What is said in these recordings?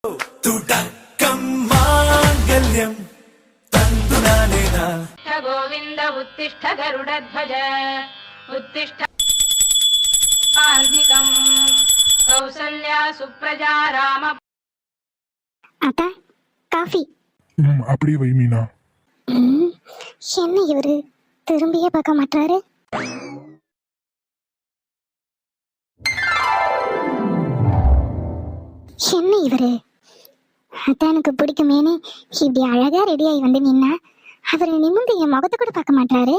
துடக்கம் மாங்கல்யம் தந்துனானேனா கோவிந்த உத்திஷ்ட கருடத்வஜ உத்திஷ்ட ஆர்த்திகம் கௌசல்யா சுப்ரஜா ராம. அத்தா காஃபி. அப்படியே வை மீனா. என்ன இவரு திரும்பியே பார்க்க மாட்டாரு? என்ன இவரு அதான் எனக்கு பிடிக்குமேனு இப்படி அழகா ரெடியாகி வந்து நின்னா அவரை நிமிந்து என் முகத்தை கூட பார்க்க மாட்டாரு.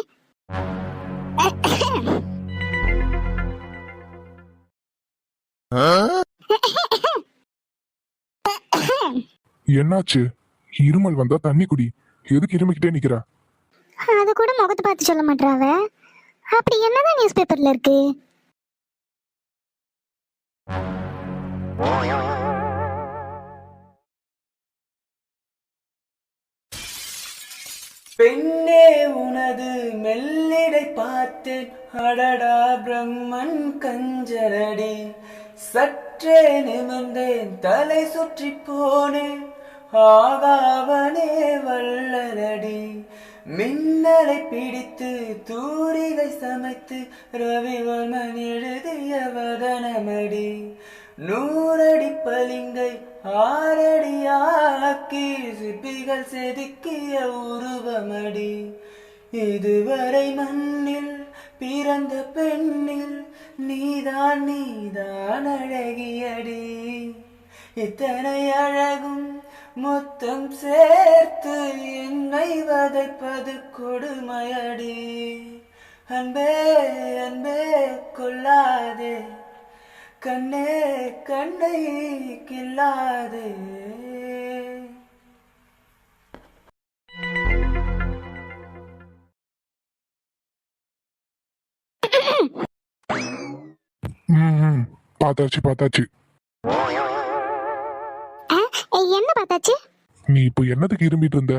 என்னாச்சு? இருமல் வந்தா தண்ணி குடி. எதுக்கு இருமிக்கிட்டே நிக்கிறா? அது கூட முகத்தை பார்த்து சொல்ல மாட்டாவ. அப்படி என்னதான் நியூஸ் பேப்பர்ல இருக்கு? பெண்ணே உனது மெல்லிடை பார்த்தேன், அடடா பிரம்மன் கஞ்சரடி. சற்றே நிமிர்ந்தேன், தலை சுற்றி போனேன், ஆகாவனே வல்லரடி. மின்னலை பிடித்து தூரிகை சமைத்து ரவிவர்மன் எழுதிய வதனமடி. 100 அடி பளிங்கை 6 அடியாக்கி சிப்பிகள் செதுக்கிய உருவமடி. இதுவரை மண்ணில் பிறந்த பெண்ணில் நீதான் அழகியடி. இத்தனை அழகும் மொத்தம் சேர்த்து என்னை வதைப்பது கொடுமையடி. அன்பே அன்பே கொல்லாதே, கண்ணே கண்ணை கில்லாதே. பார்த்தாச்சு. என்ன பார்த்தாச்சு? நீ இப்போ என்னத்துக்கு இரும்பிட்டு இருந்த?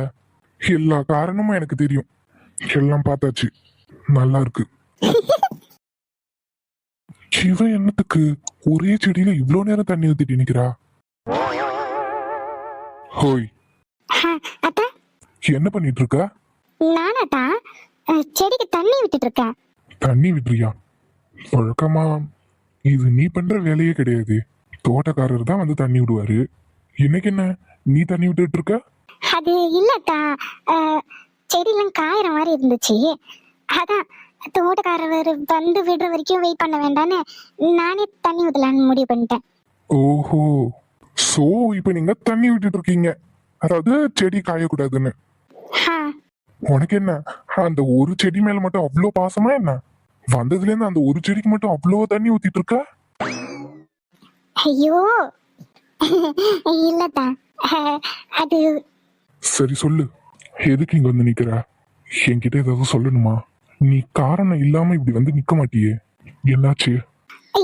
எல்லா காரணமும் எனக்கு தெரியும். எல்லாம் பார்த்தாச்சு. நல்லா இருக்கு. இவன் என்னத்துக்கு ஒரே செடியில இவ்ளோ நேரம் தண்ணி ஊத்திட்டு நிக்கிறா? ஹோய், என்ன பண்ணிட்டு இருக்க? நானாட்டா செடிக்கு தண்ணி விட்டுட்டு இருக்கேன். தண்ணி விட்டுறியா? வழக்கமா இது நீ பண்ற வேலையே கிடையாது. தோட்டக்காரர் தான் வந்து தண்ணி விடுவாரு. இன்னைக்கு என்ன நீ தண்ணி விட்டுட்டு இருக்க? அது இல்லட்டா, செடியெல்லாம் காயிற மாதிரி இருந்துச்சு. அதான் தோட்டக்காரர் வந்து விடுற வரைக்கும் வெயிட் பண்ண வேண்டான்னு நானே தண்ணி ஊத்தலான்னு முடிவு பண்ணிட்டேன். ஓஹோ, சோ இப்ப நீங்க தண்ணி விட்டுட்டு இருக்கீங்க, அதாவது செடி காயக்கூடாதுன்னு. உனக்கு என்ன அந்த ஒரு செடி மேல மட்டும் அவ்வளோ பாசமா என்ன? வந்ததுல இருந்து அந்த ஒரு செடிக்கு மட்டும் அவ்வளோ தண்ணி ஊத்திட்டு இருக்க? ஐயோ இல்லட்டா, அது சரி சொல்லு, எதுக்கு இங்க வந்து நிக்கிற? என்கிட்ட ஏதாவது சொல்லணுமா? நீ காரணம் இல்லாம இப்படி வந்து நிக்க மாட்டியே, என்னாச்சு?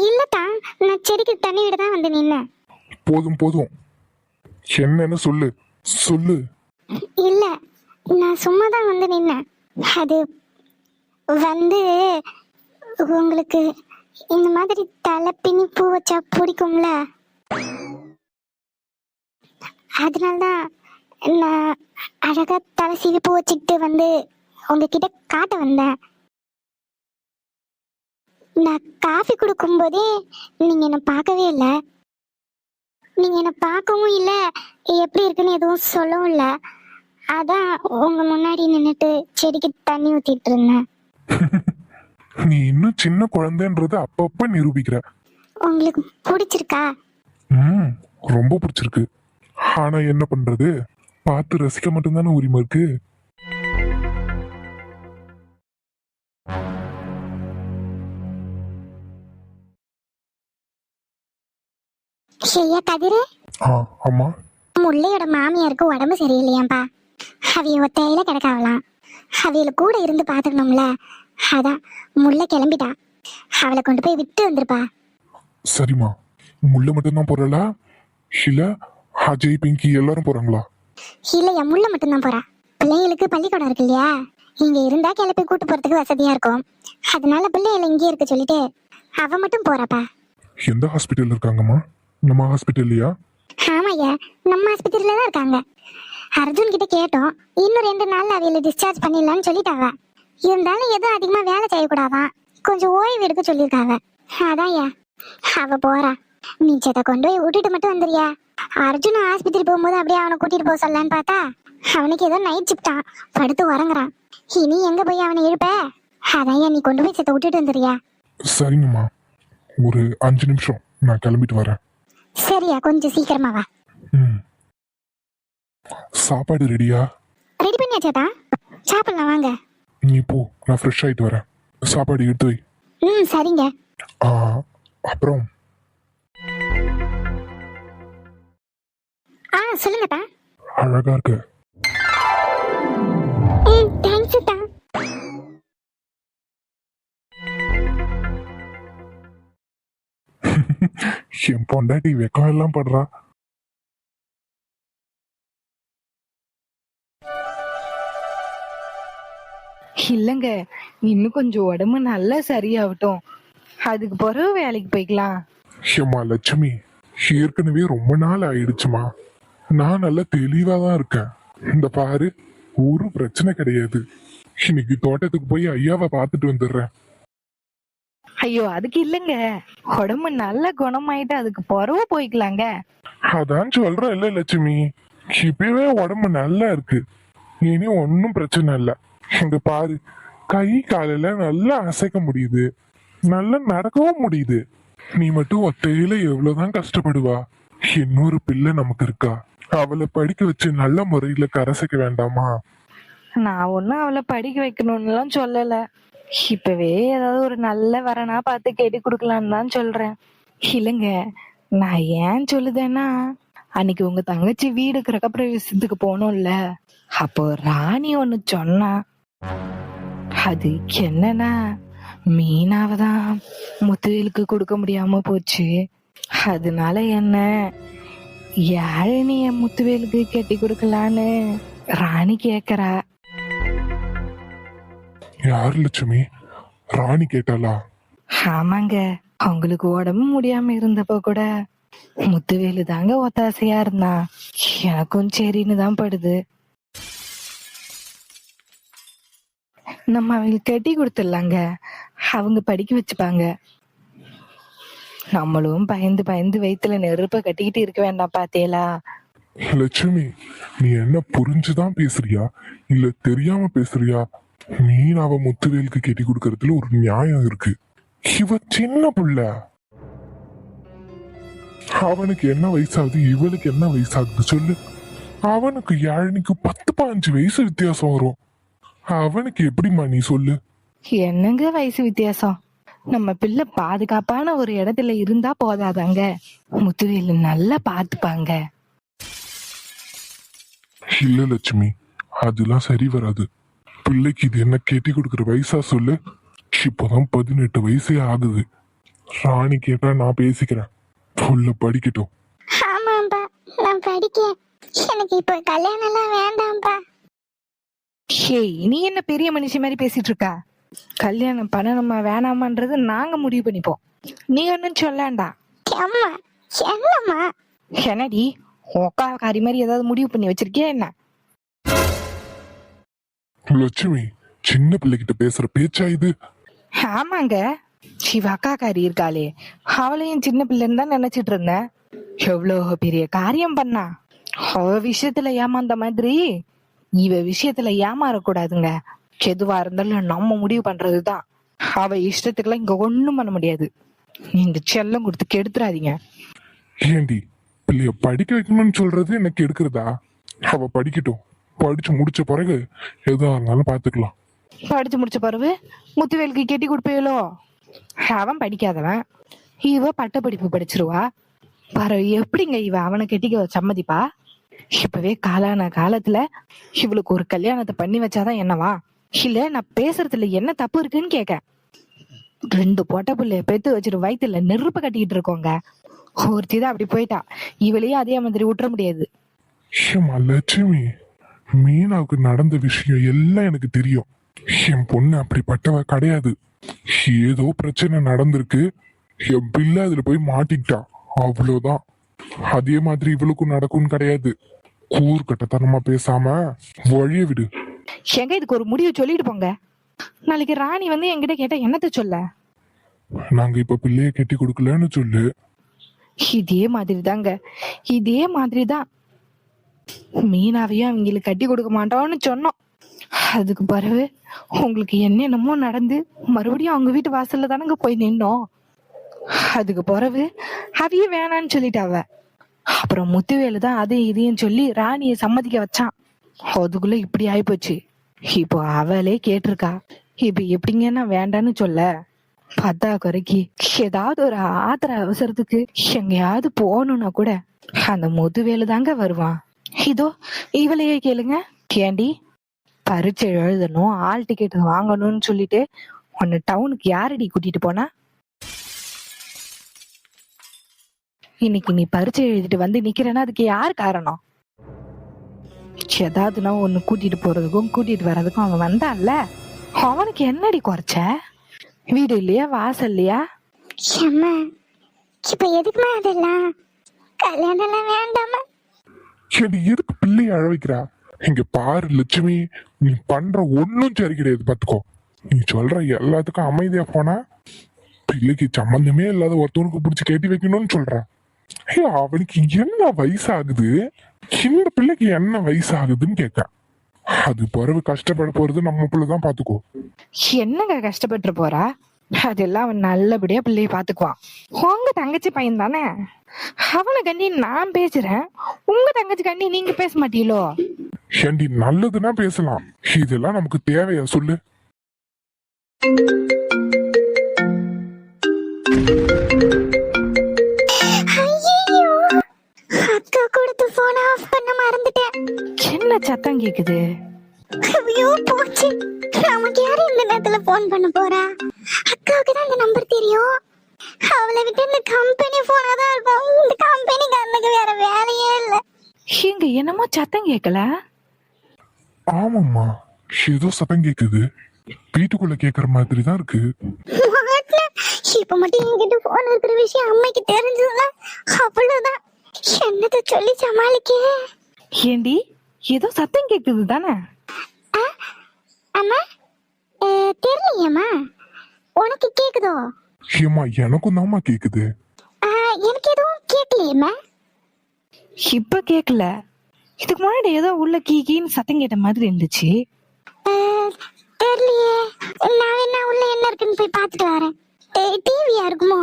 இல்லட்டா, நான் செடிக்கு தண்ணி விட தான் வந்து நின்னேன். போதும் என்னன்னு சொல்லு. இல்ல, நான் சும்மா தான் வந்து நின்னேன். அது வந்து உங்களுக்கு இந்த மாதிரி தலை பின்னி பூ வச்சா பிடிக்கும்ல, அதனால்தான் நான் அழகா தலை சீவி பூ வச்சுக்கிட்டு வந்து உங்ககிட்ட காட்ட வந்தேன். நான் காஃபி கொடுக்கும் போதே நீங்க என்ன பார்க்கவே இல்லை. நீங்க என்ன பார்க்கவும் இல்லை, எப்படி இருக்குன்னு எதுவும் சொல்லவும் இல்லை. அதான் உங்க முன்னாடி நின்னுட்டு செடிக்கு தண்ணி ஊத்திட்டு இருந்தேன். நீ இன்னும் சின்ன குழந்தைன்றத அப்பப்ப நிரூபிக்கிற. உங்களுக்கு பிடிச்சிருக்கா? ரொம்ப பிடிச்சிருக்கு. ஆனா என்ன பண்றது, பார்த்து ரசிக்க மட்டும்தானே உரிமை இருக்கு. ஐயா கதிரு, ஆமா, முல்லையோட மாமியாருக்கு உடம்பு சரியில்லையாம்பா. அவிய ஒத்தையில கிடக்காவலாம். அவியல கூட இருந்து பாத்துக்கணும்ல. அதான் முல்லை கிளம்பிட்டா. அவளை கொண்டு போய் விட்டு வந்துருப்பா. சரிம்மா, முல்லை மட்டும்தான் போறலா இல்ல அஜய் பிங்கி எல்லாரும் போறாங்களா? இல்லையா, முல்லை மட்டும்தான் போறா. பிள்ளைகளுக்கு பள்ளிக்கூடம் இருக்கு இல்லையா, இங்க இருந்தா கிளப்பி கூட்டு போறதுக்கு வசதியா இருக்கும். அதனால பிள்ளைகளை இங்கே இருக்க சொல்லிட்டு அவ மட்டும் போறாப்பா. எந்த ஹாஸ்பிட்டல் இருக்காங்கம்மா? நம்ம ஹாஸ்பிட்டல்லையா? ஆமாய்யா, நம்ம ஆஸ்பத்திரியில தான் இருக்காங்க. அர்ஜுன் கிட்ட கேட்டோம், இன்னும் 2 நாள்ல அவையில டிஸ்சார்ஜ் பண்ணிடலாம்னு சொல்லிட்டாங்க. இருந்தாலும் எதுவும் அதிகமா வேலை செய்யக்கூடாதான், கொஞ்சம் ஓய்வு எடுக்க சொல்லியிருக்காங்க. அதான்யா அவ போறா. மிச்சத்தை கொண்டு போய் விட்டுட்டு மட்டும் வந்துறியா? அர்ஜுன் ஆஸ்பத்திரி போகும்போது அப்படியே அவனை கூட்டிட்டு போக சொல்லலான்னு பார்த்தா அவனுக்கு ஏதோ நைட் ஷிஃப்டான், படுத்து உறங்குறான். இனி எங்க போய் அவனை எழுப்ப? அதையா நீ கொண்டு போய் செத்த விட்டுட்டு வந்துறியா? சரிங்கம்மா, ஒரு 5 நிமிஷம் நான் கிளம்பிட்டு வரேன். சரியா, கொஞ்சம் சீக்கிரமா வா. ம். சாப்பாடு ரெடியா? ரெடி பண்ணியாச்சேதா, சாப்பிடலாம் வாங்க. நீ போ, நான் ஃப்ரெஷ் ஆயிட்டு வரேன். சாப்பாடு எடுத்து வை. சரிங்க. ஆ, அப்புறம் சொல்லுங்கப்பா. அழகா இருக்க. தேங்க்ஸ் தா. என் பொண்டாட்டி வெக்கம் எல்லாம் படுறா. இல்லங்க, இன்னும் கொஞ்சம் உடம்பு நல்லா சரியாகட்டும், அதுக்கு பிறகு வேலைக்கு போய்க்கலாம். ஏம்மா லட்சுமி, ஏற்கனவே ரொம்ப நாள் ஆயிடுச்சுமா. நான் நல்லா தெளிவா தான் இருக்கேன். இந்த பாரு, ஒரு பிரச்சனை கிடையாது. இன்னைக்கு தோட்டத்துக்கு போய் ஐயாவை பார்த்துட்டு வந்துடுறேன். ஐயோ, அதுக்கு இல்லங்க, உடம்பு நல்ல குணமாயிட்டு அதுக்கு பிறகு போய்க்கலாங்க. அதான் சொல்றேன் இல்ல லட்சுமி, இப்பவே உடம்பு நல்லா இருக்கு, இனி ஒன்னும் பிரச்சனை இல்ல. இங்க பாரு, கை காலில நல்லா அசைக்க முடியுது, நல்லா நடக்கவும் முடியுது. நீ மட்டும் ஒத்தையில எவ்வளவுதான் கஷ்டப்படுவா? இன்னொரு பிள்ளை நமக்கு இருக்கா, அவளை படிக்க வச்சு நல்ல முறையில கரைசிக்க வேண்டாமா? நான் ஒன்னும் அவளை படிக்க வைக்கணும்னுலாம் சொல்லல. இப்பவே ஏதாவது ஒரு நல்ல வரனா பார்த்து கேட்டு கொடுக்கலான்னு தான் சொல்றேன். இல்லைங்க, நான் ஏன் சொல்லுதேன்னா, அன்னைக்கு உங்க தங்கச்சி வீடு கிரகப்பிரவேசத்துக்கு போனோம்ல, அப்போ ராணி ஒண்ணு சொன்னா. அது என்னன்னா, மீனாவதான் முத்துவேலுக்கு கொடுக்க முடியாம போச்சு. அதனால என்ன யாழினிய முத்துவேலுக்கு கட்டி கொடுக்கலான்னு ராணி கேக்குறா. யார் லட்சுமி? ராணி கேட்டாளா? ஆமாங்க, அவங்களுக்கு உடம்பு முடியாம இருந்தப்ப கூட முத்துவேலு தாங்க ஒத்தாசையா இருந்தா. எனக்கும் சரின்னு தான் படுது. நம்ம அவங்களுக்கு கட்டி கொடுத்துடலாங்க, அவங்க படிக்க வச்சுப்பாங்க. நம்மளும் பயந்து பயந்து வயித்துல நெருப்ப கட்டிக்கிட்டு இருக்க வேண்டாம் பாத்தேலா. லட்சுமி, நீ என்ன புரிஞ்சுதான் பேசுறியா இல்ல தெரியாம பேசுறியா? மீனாவ முத்துவேலுக்கு கட்டி கொடுக்கறதுல ஒரு நியாயம் இருக்கு. இவ சின்ன புள்ள, அவனுக்கு என்ன வயசாகுது, இவளுக்கு என்ன வயசாகுது சொல்லு? அவனுக்கு யாழினிக்கு 10-15 வயசு வித்தியாசம் வரும். அவனுக்கு எப்படிமா நீ சொல்லு? என்னங்க வயசு வித்தியாசம்? நம்ம பிள்ளை பாதுகாப்பான ஒரு இடத்துல இருந்தா போதாதாங்க, முத்துவேலு நல்லா பாத்துப்பாங்க. இல்ல லட்சுமி, அதெல்லாம் சரி வராது. பிள்ளைக்கு இது என்ன கட்டி கொடுக்கற வயசா சொல்லு? இப்பதான் 18 வயசே ஆகுது. ராணி கேட்டா நான் பேசிக்கிறேன், புள்ள படிக்கட்டும். ஆமாப்பா, நான் படிக்க. எனக்கு இப்ப கல்யாணம் எல்லாம் வேண்டாம்ப்பா. ஹேய், நீ என்ன பெரிய மனுஷி மாதிரி பேசிட்டு இருக்கா? கல்யாணம் பண்ணணுமா வேணாமான்றது நாங்க முடிவு பண்ணிப்போம், நீ ஒன்னும் சொல்லாண்டா. அம்மா, என்னம்மா? என்னடி ஒக்காக்காரி மாதிரி ஏதாவது முடிவு பண்ணி வச்சிருக்கியா என்ன? லட்சுமி, சின்ன பிள்ளைகிட்ட பேசுற பேச்சா இது? ஆமாங்க, சிவ அக்காக்காரி இருக்காளே, அவளையும் சின்ன பிள்ளைன்னு தான் நினைச்சிட்டு இருந்தேன். எவ்வளவு பெரிய காரியம் பண்ணா. அவ விஷயத்துல ஏமாந்த மாதிரி இவ விஷயத்துல ஏமாறக்கூடாதுங்க. எதுவா இருந்தாலும் நம்ம முடிவு பண்றதுதான். அவ இஷ்டத்துக்குலாம் இங்க ஒண்ணும் பண்ண முடியாது. நீங்க செல்லம் கொடுத்து கெடுத்துறாதீங்க. ஏண்டி, பிள்ளைய படிக்க வைக்கணும்னு சொல்றது எனக்கு எடுக்கிறதா? அவ படிக்கட்டும், படிச்சு முடிச்ச பிறகு எதா இருந்தாலும் பாத்துக்கலாம். படிச்சு முடிச்ச பிறகு முத்துவேலுக்கு கெட்டி கொடுப்பீங்களோ? அவன் படிக்காதவன், இவ பட்ட படிப்பு படிச்சிருவா. பரவ எப்படிங்க இவ அவனை கெட்டிக்க சம்மதிப்பா? இப்பவே காலான காலத்துல இவளுக்கு ஒரு கல்யாணத்தை பண்ணி வச்சாதான் என்னவா? இல்ல நான் பேசுறதுல என்ன தப்பு இருக்குன்னு கேக்க. 2 பொட்ட பிள்ளைய பெத்து வச்சுட்டு வயித்துல நெருப்ப கட்டிக்கிட்டு இருக்கோங்க. ஒருத்திதான் அப்படி போயிட்டா, இவளையும் அதே மாதிரி விட்டுற முடியாது. ஏம்மா லட்சுமி, மீனாவுக்கு நடந்த விஷயம் எல்லாம் எனக்கு தெரியும். என் பொண்ணு அப்படிப்பட்டவ கிடையாது. ஏதோ பிரச்சனை நடந்திருக்கு, என் பிள்ளை அதுல போய் மாட்டிக்கிட்டா, அவ்வளவுதான். அதே மாதிரி இவளுக்கும் நடக்கும்னு கிடையாது. கூறுகட்டத்தனமா பேசாம வழிய விடு. எங்க இதுக்கு ஒரு முடிவு சொல்லிட்டு போங்க. நாளைக்கு ராணி வந்து என்கிட்ட கேட்டா என்னத்த சொல்ல? நாங்க இப்ப பிள்ளைய கட்டி கொடுக்கலன்னு சொல்லு. இதே மாதிரி தாங்க, இதே மாதிரிதான் மீனாவையும் அவங்களுக்கு கட்டி கொடுக்க மாட்டோம்னு சொன்னோம். அதுக்கு பிறகு உங்களுக்கு என்னென்னமோ நடந்து மறுபடியும் அவங்க வீட்டு வாசல்ல தானங்க போய் நின்னோம். அதுக்கு பிறகு அவைய வேணான்னு சொல்லிட்டாவ. அப்புறம் முத்துவேலு தான் அதையும் இதையும் சொல்லி ராணியை சம்மதிக்க வச்சான். அதுக்குள்ள இப்படி ஆயிப்போச்சு. இப்போ அவளே கேட்டிருக்கா. இப்ப எப்படிங்கன்னா வேண்டான்னு சொல்ல? பத்தா குறைக்கு ஏதாவது ஒரு ஆத்திர அவசரத்துக்கு எங்கேயாவது போகணும்னா கூட அந்த முத்துவேலு தாங்க வருவான். இதோ இவளையே கேளுங்க. ஏண்டி பரீட்சை எழுதணும், ஆல் டிக்கெட் வாங்கணும்னு சொல்லிட்டு உன்னை டவுனுக்கு யாரடி கூட்டிட்டு போனா? இன்னைக்கு நீ பரீட்சை எழுதிட்டு வந்து நிக்கிறேன்னா அதுக்கு யார் காரணம்? ஏதாவதுனா ஒண்ணு கூட்டிட்டு போறதுக்கும் கூட்டிட்டு வர்றதுக்கும் அவன் வந்தான்ல, அவனுக்கு என்னடி குறைச்ச? வீடு இல்லையா, வாசல் இல்லையா? அம்மா இப்ப எதுக்குமா அதெல்லாம்? கல்யாணம் எல்லாம் வேண்டாமா? சரி, எதுக்கு பிள்ளைய அழ வைக்கிறா? இங்க பாரு லட்சுமி, நீ பண்ற ஒன்னும் சரி கிடையாது பாத்துக்கோ. நீ சொல்ற எல்லாத்துக்கும் அமைதியா போனா பிள்ளைக்கு சம்பந்தமே இல்லாத ஒருத்தவனுக்கு பிடிச்சி கட்டி வைக்கணும்னு சொல்ற. அவனுக்கு என்ன வயசாகுது? இந்த பிள்ளைக்கு என்ன வயசாகுதுன்னு கேட்க. அது பிறகு கஷ்டப்பட போறது நம்ம பிள்ளைதான் பாத்துக்கோ. என்னங்க கஷ்டப்பட்டு போறா? அதெல்லாம் அவன் நல்லபடியா பிள்ளைய பாத்துக்குவான். உங்க தங்கச்சி பையன் தானே, அவனை கண்டி நான் பேசுறேன். உங்க தங்கச்சி கண்டி நீங்க பேச மாட்டீங்களோ? ஏண்டி நல்லதுன்னா பேசலாம், இதெல்லாம் நமக்கு தேவையா சொல்லு? அக்கா கொடுத்து போன் ஆஃப் பண்ண மறந்துட்டேன். என்ன சத்தம் கேக்குது? ஐயோ போச்சு, நமக்கு யாரு இந்த நேரத்துல போன் பண்ண போறா? அக்காவுக்கு தான் இந்த நம்பர் தெரியும். அவளை விட்டு இந்த கம்பெனி போனா தான் இருக்கும். இந்த கம்பெனிக்கு அன்னைக்கு வேற வேலையே இல்ல. இங்க என்னமோ சத்தம் கேட்கல? ஆமாம்மா, ஏதோ சத்தம் கேக்குது. வீட்டுக்குள்ள கேக்குற மாதிரி தான் இருக்கு. இப்ப மட்டும் என்கிட்ட போன் இருக்கிற விஷயம் அம்மைக்கு தெரிஞ்சதுன்னா அவ்வளவுதான். என்னத சொல்லி சமாளிக்க? ஏண்டி ஏதோ சத்தம் கேக்குது தானே? அம்மா தெரியலையம்மா, உனக்கு கேக்குதோ? ஏமா எனக்கும் தான்மா கேக்குது. எனக்கு எதுவும் கேட்கலையம்மா. இப்ப கேக்கல, இதுக்கு முன்னாடி ஏதோ உள்ள கீன்னு சத்தம் கேட்ட மாதிரி இருந்துச்சு. தெரியலையே, நான் என்ன உள்ள என்ன இருக்குன்னு போய் பார்த்துட்டு வரேன். டிவியா இருக்குமோ?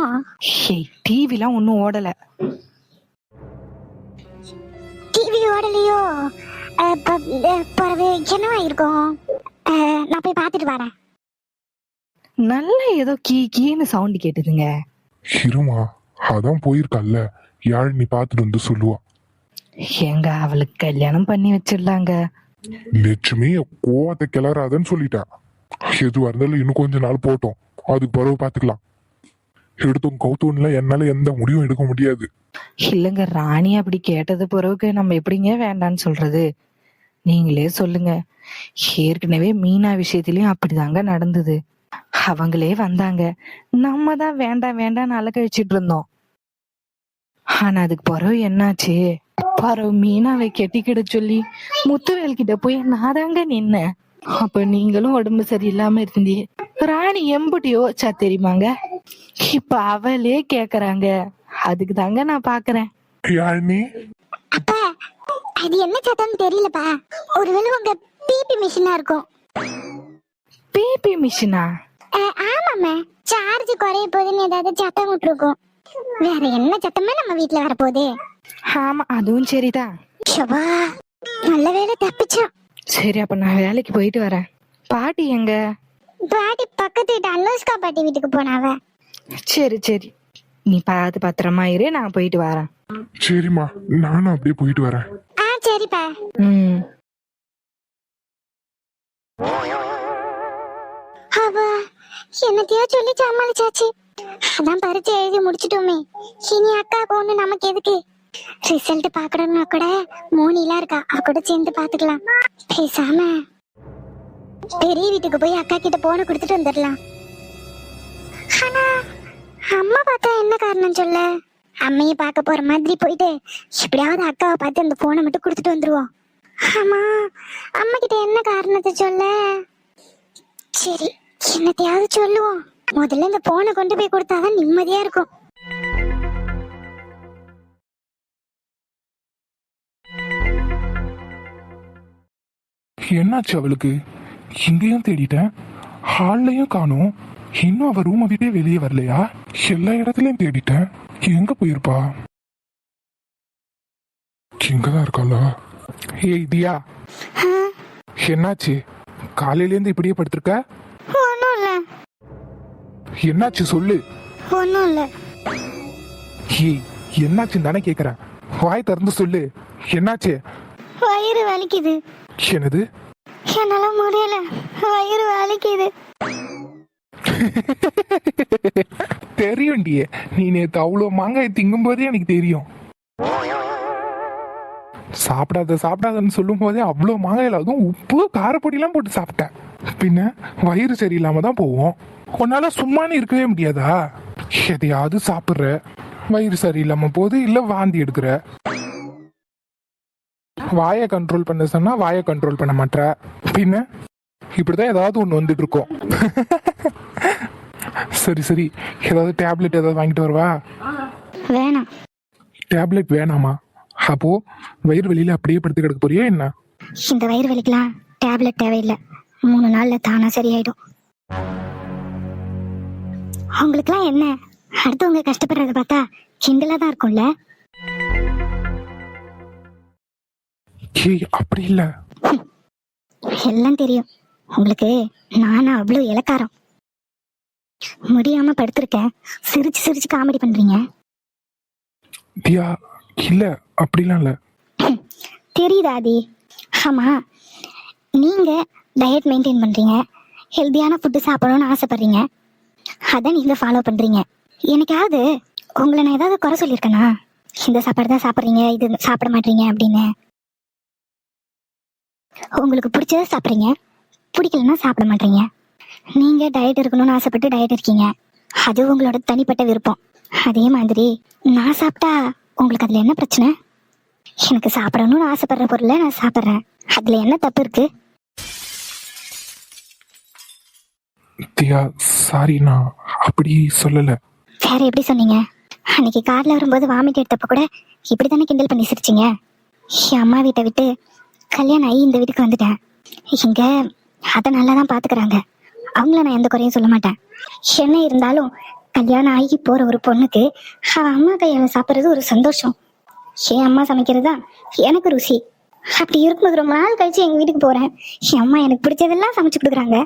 டிவிலாம் ஒன்னும் ஓடல. டிவி ஓடலையோ? பிறகு என்னவா இருக்கும்? நான் போய் பார்த்துட்டு வரேன். நல்லா ஏதோ கீன்னு சவுண்ட் கேட்டுதுங்க. இருமா, அதான் போயிருக்கல்ல, யாழ் நீ பாத்துட்டு வந்து சொல்லுவா. எங்க அவளுக்கு கல்யாணம் பண்ணி வச்சிடலாங்க. லட்சுமி கோவத்தை கிளறாதன்னு சொல்லிட்டா. எதுவா இருந்தாலும் இன்னும் கொஞ்ச நாள் போட்டோம், அதுக்கு பிறகு பாத்துக்கலாம். எடுத்தோம் கௌத்தோன்ல என்னால எந்த முடிவும் எடுக்க முடியாது. இல்லங்க, ராணி அப்படி கேட்டது பிறகு நம்ம எப்படிங்க வேண்டான்னு சொல்றது? நீங்களே சொல்லுங்க. ஏற்கனவே மீனா விஷயத்திலயும் அப்படிதாங்க நடந்தது. அவங்களே வந்தாங்க, நம்ம தான் வேண்டாம் வேண்டாம்னு அலக்கழிச்சிட்டு இருந்தோம். ஆனா அதுக்கு பிறகு என்னாச்சு? பிறகு மீனாவை கெட்டிக்கிட சொல்லி முத்துவேல் கிட்ட போய் நான் தாங்க நின்னேன். அப்ப நீங்களும் உடம்பு சரியில்லாம இருந்தீ. ராணி எம்புட்டி யோசிச்சா தெரியுமாங்க? இப்ப அவளே கேக்குறாங்க. அதுக்கு தாங்க நான் பாக்குறேன். யாழினி, அப்பா அது என்ன சத்தம்னு தெரியலப்பா. ஒருவேளை உங்க பிபி மிஷினா இருக்கும். பிபி மிஷினா? ஆமாம்மா, சார்ஜ் குறைய போகுதுன்னு ஏதாவது சத்தம் விட்டுருக்கும். வேற என்ன சத்தமே நம்ம வீட்டுல வரப்போகுது? ஆமா, அதுவும் சரிதான். ஷபா, நல்ல வேலை தப்பிச்சோம். சரி, அப்ப நான் வேலைக்கு போயிட்டு வரேன். பாட்டி எங்க? பாட்டி பக்கத்து வீட்டு அனுஷ்கா பாட்டி வீட்டுக்கு போனாவ. சரி சரி, நீ பார்த்து பத்திரமா இரு, நான் போயிட்டு வரேன். சரிம்மா, நானும் அப்படியே போயிட்டு வரேன். சரிப்பா. அவ என்னத்தையோ சொல்லி சமாளிச்சாச்சு. அதான் பரீட்சை எழுதி முடிச்சிட்டோமே, இனி அக்காவுக்கு ஒண்ணு நமக்கு எதுக்கு? ரிசல்ட் பாக்கணும்னா கூட மோனிலாம் இருக்கா, அவ கூட சேர்ந்து பாத்துக்கலாம். பேசாம பெரிய வீட்டுக்கு போய் அக்கா கிட்ட போன கொடுத்துட்டு வந்துடலாம். ஆனா அம்மா பார்த்தா என்ன காரணம் சொல்ல? அம்மையை பார்க்க போற மாதிரி போயிட்டு எப்படியாவது அக்காவை பார்த்து அந்த போனை மட்டும் கொடுத்துட்டு வந்துருவோம். ஆமா, அம்மா கிட்ட என்ன காரணத்தை சொல்ல? சரி, என்னத்தையாவது சொல்லுவோம். முதல்ல இந்த போனை கொண்டு போய் கொடுத்தாதான் நிம்மதியா இருக்கும். என்னாச்சு அவளுக்கு? இங்கேயும் தேடிட்டேன், ஹால்லையும் காணோம். இன்னும் அவ ரூமை விட்டே வெளியே வரலையா? எல்லா இடத்துலயும் தேடிட்டேன், எங்க போயிருப்பா? இங்கதான் இருக்காளா? ஏய் தியா, என்னாச்சு? காலையில இருந்து இப்படியே படுத்திருக்க? ஒன்னும் இல்ல. என்னாச்சு சொல்லு. ஒன்னும் இல்ல. ஏய், என்னாச்சுன்னு தானே கேக்குறேன், வாய் திறந்து சொல்லு. என்னாச்சு? வயிறு வலிக்குது. என்னது? என்னால முடியல, வயிறு வலிக்குது. தெரியும்டியே, நீ நேத்து அவ்வளவு மாங்காய் திங்கும் போதே எனக்கு தெரியும். சாப்பிடாதன்னு சொல்லும் போதே அவ்வளோ மாங்காயில் அதுவும் உப்பு காரப்பொடியெல்லாம் போட்டு சாப்பிட்டேன். பின்ன வயிறு சரியில்லாம தான் போவோம். உன்னால சும்மானு இருக்கவே முடியாதா? எதையாவது சாப்பிட்ற, வயிறு சரியில்லாம போது, இல்ல வாந்தி எடுக்கிற. வாயை கண்ட்ரோல் பண்ண சொன்னா வாயை கண்ட்ரோல் பண்ண மாட்டேற. பின்ன இப்படிதான் ஏதாவது ஒன்று வந்துட்டு இருக்கோம். சரி சரி, ஏதாவது டேப்லெட் ஏதாவது வாங்கிட்டு வரவா? வேணாம். டேப்லெட் வேணாமா? அப்போ வயிறு வலியில அப்படியே படுத்து கிடக்க போறியா என்ன? இந்த வயிறு வலிக்கலாம் டேப்லெட் தேவையில்லை, 3 நாள்ல தானா சரியாயிடும். அவங்களுக்குலாம் என்ன, அடுத்தவங்க கஷ்டப்படுறத பார்த்தா கிண்டலா தான் இருக்கும்ல. ஏய், அப்படி இல்ல. எல்லாம் தெரியும் உங்களுக்கு. நானா அவ்வளவு இலக்காரம்? முடியாம படுத்திருக்கேன், சிரிச்சு சிரிச்சு காமெடி பண்றீங்க. தியா, இல்ல அப்படிலாம் இல்ல. தெரியுதா ஆதி? ஆமா, நீங்க டயட் மெயின்டைன் பண்றீங்க, ஹெல்தியான ஃபுட்டு சாப்பிடணும்னு ஆசைப்படுறீங்க, அதை நீங்க ஃபாலோ பண்றீங்க. எனக்காவது உங்களை நான் ஏதாவது குறை சொல்லியிருக்கேனா? இந்த சாப்பாடு தான் சாப்பிட்றீங்க, இது சாப்பிட மாட்டீங்க அப்படின்னு. உங்களுக்கு பிடிச்சத சாப்பிட்றீங்க, பிடிக்கலன்னா சாப்பிட மாட்டீங்க. நீங்க டயட் இருக்கணும்னு ஆசைப்பட்டு டயட் இருக்கீங்க, அது உங்களோட தனிப்பட்ட விருப்பம். அதே மாதிரி நான் சாப்பிட்டா உங்களுக்கு அதுல என்ன பிரச்சனை? எனக்கு சாப்பிடணும்னு ஆசைப்படுற பொருளை நான் சாப்பிட்றேன், அதுல என்ன தப்பு இருக்கு? தியா, சாரி, நான் அப்படி சொல்லல. வேற எப்படி சொன்னீங்க? அன்னைக்கு கார்ல வரும்போது வாமிட் எடுத்தப்ப கூட இப்படித்தானே கிண்டல் பண்ணி சிரிச்சிங்க. என் அம்மா வீட்டை விட்டு கல்யாணம் ஆகி இந்த வீட்டுக்கு வந்துட்டேன். இங்க அதை நல்லா தான் பாத்துக்கிறாங்க, அவங்கள நான் எந்த குறையும் சொல்ல மாட்டேன். என்ன இருந்தாலும் கல்யாணம் ஆகி போற ஒரு பொண்ணுக்கு அவ அம்மா கையால சாப்பிட்றது ஒரு சந்தோஷம். என் அம்மா சமைக்கிறதா எனக்கு ருசி. அப்படி இருக்கும்போது ரொம்ப நாள் கழிச்சு எங்க வீட்டுக்கு போறேன், என் அம்மா எனக்கு பிடிச்சதெல்லாம் சமைச்சு கொடுக்குறாங்க.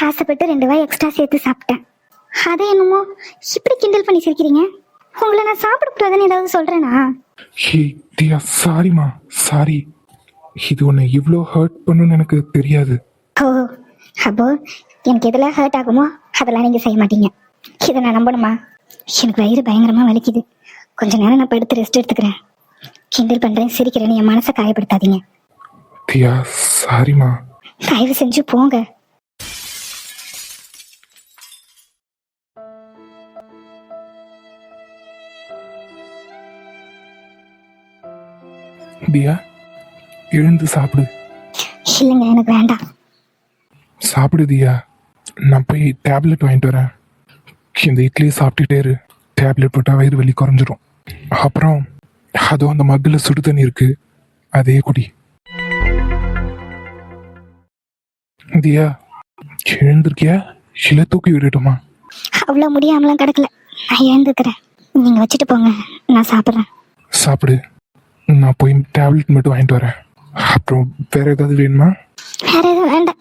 ஆசைப்பட்டு 2 வாய் எக்ஸ்ட்ரா சேர்த்து சாப்பிட்டேன். அதை என்னமோ இப்படி கிண்டல் பண்ணி சிரிக்கிறீங்க. உங்களை நான் சாப்பிடக்கூடாதுன்னு ஏதாவது சொல்றேனா? ஏய் தியா, சாரிமா, சாரி. இது உன்னை இவ்வளோ ஹர்ட் பண்ணுன்னு எனக்கு தெரியாது. ஓ, அப்போ எனக்கு எதெல்லாம் ஹர்ட் ஆகுமோ அதெல்லாம் நீங்க செய்ய மாட்டீங்க, இதை நான் நம்பணுமா? எனக்கு வயிறு பயங்கரமா வலிக்குது, கொஞ்ச நேரம் நான் படுத்து ரெஸ்ட் எடுத்துக்கிறேன். கிண்டல் பண்றேன், சிரிக்கிறேன்னு என் மனசை காயப்படுத்தாதீங்க. தியா, சாரிமா. தயவு செஞ்சு போங்க. தியா, எழுந்து சாப்பிடு. இல்லைங்க, எனக்கு வேண்டாம். சாப்பிடு தியா, நான் போய் டேப்லெட் வாங்கிட்டு வரேன். இந்த இட்லியை சாப்பிட்டுட்டே இரு, டேப்லெட் போட்டால் வயிறு வலி குறைஞ்சிரும். அப்புறம் அதுவும் அந்த மக்கில் சுடு தண்ணி இருக்கு, அதே குடி. தியா, எழுந்திருக்கியா இல்லை தூக்கி விடட்டுமா? அவ்வளோ முடியாமலாம் கிடக்கல, நான் எழுந்துக்கிறேன். நீங்க வச்சுட்டு போங்க, நான் சாப்பிட்றேன். சாப்பிடு, நான் போய் டேப்லெட் மட்டும் வாங்கிட்டு வரேன். அப்புறம் வேற ஏதாவது வேணுமா? வேற எதுவும் வேண்டாம்.